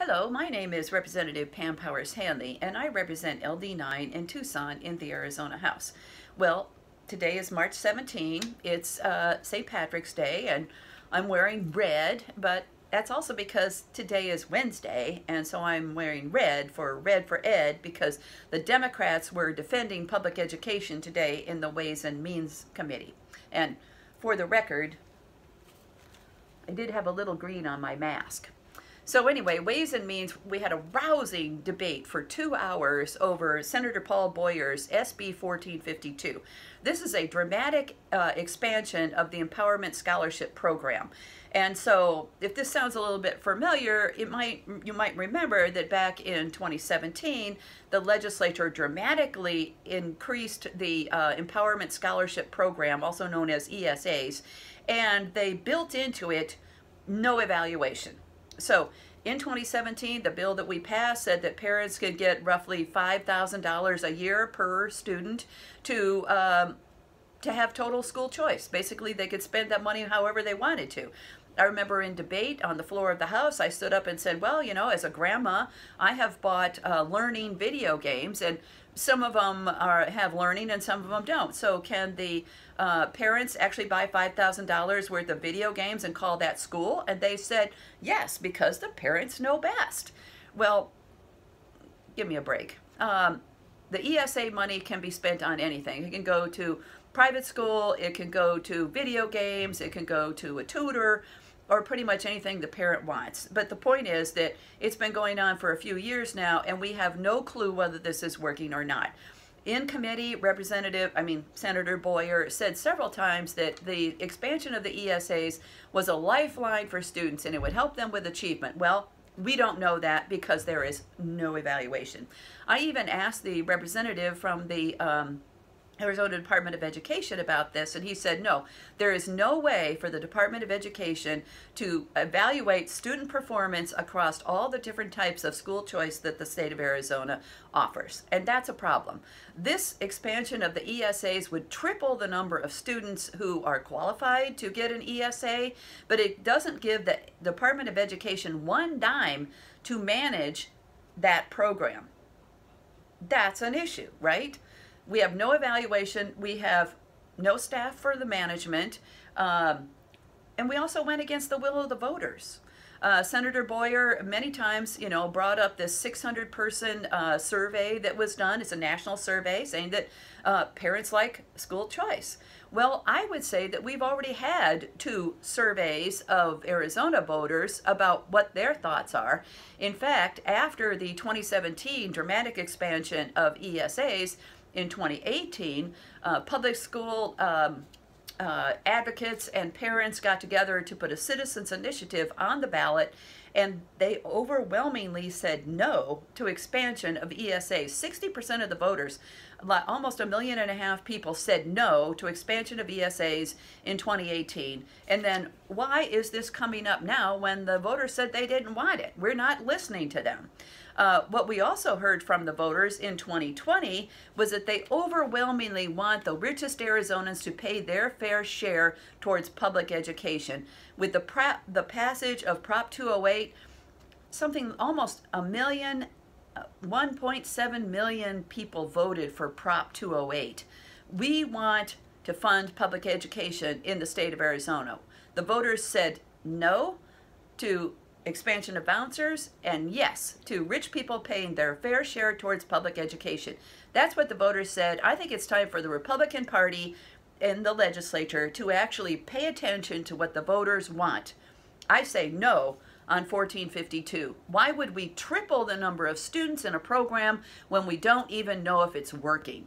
Hello, my name is Representative Pam Powers Hanley, and I represent LD9 in Tucson in the Arizona House. Well, today is March 17. It's St. Patrick's Day, and I'm wearing red, but that's also because today is Wednesday, and so I'm wearing red for Ed, because the Democrats were defending public education today in the Ways and Means Committee. And for the record, I did have a little green on my mask. So anyway, Ways and Means, we had a rousing debate for 2 hours over Senator Paul Boyer's SB1452. This is a dramatic expansion of the Empowerment Scholarship Program. And so if this sounds a little bit familiar, you might remember that back in 2017, the legislature dramatically increased the Empowerment Scholarship Program, also known as ESAs, and they built into it no evaluation. So in 2017, the bill that we passed said that parents could get roughly $5,000 a year per student to have total school choice. Basically, they could spend that money however they wanted to. I remember in debate on the floor of the House, I stood up and said, well, you know, as a grandma, I have bought learning video games, and some of them have learning and some of them don't. So can the parents actually buy $5,000 worth of video games and call that school? And they said, yes, because the parents know best. Well, give me a break. The ESA money can be spent on anything. It can go to private school, it can go to video games, it can go to a tutor, or pretty much anything the parent wants. But the point is that it's been going on for a few years now, and we have no clue whether this is working or not. In committee, Senator Boyer said several times that the expansion of the ESAs was a lifeline for students and it would help them with achievement. Well, we don't know that because there is no evaluation. I even asked the representative from the Arizona Department of Education about this, and he said, no, there is no way for the Department of Education to evaluate student performance across all the different types of school choice that the state of Arizona offers. And that's a problem. This expansion of the ESAs would triple the number of students who are qualified to get an ESA, but it doesn't give the Department of Education one dime to manage that program. That's an issue, right? We have no evaluation, we have no staff for the management, and we also went against the will of the voters. Senator Boyer many times, brought up this 600-person survey that was done. It's a national survey saying that parents like school choice. Well, I would say that we've already had 2 surveys of Arizona voters about what their thoughts are. In fact, after the 2017 dramatic expansion of ESAs, in 2018, public school advocates and parents got together to put a citizens initiative on the ballot, and they overwhelmingly said no to expansion of ESA. 60% of the voters, almost 1.5 million people, said no to expansion of ESAs in 2018. And then why is this coming up now when the voters said they didn't want it? We're not listening to them. What we also heard from the voters in 2020 was that they overwhelmingly want the richest Arizonans to pay their fair share towards public education. With the passage of Prop 208, something almost 1.7 million people voted for Prop 208. We want to fund public education in the state of Arizona. The voters said no to expansion of vouchers, and yes to rich people paying their fair share towards public education. That's what the voters said. I think it's time for the Republican Party in the legislature to actually pay attention to what the voters want. I say no on 1452. Why would we triple the number of students in a program when we don't even know if it's working?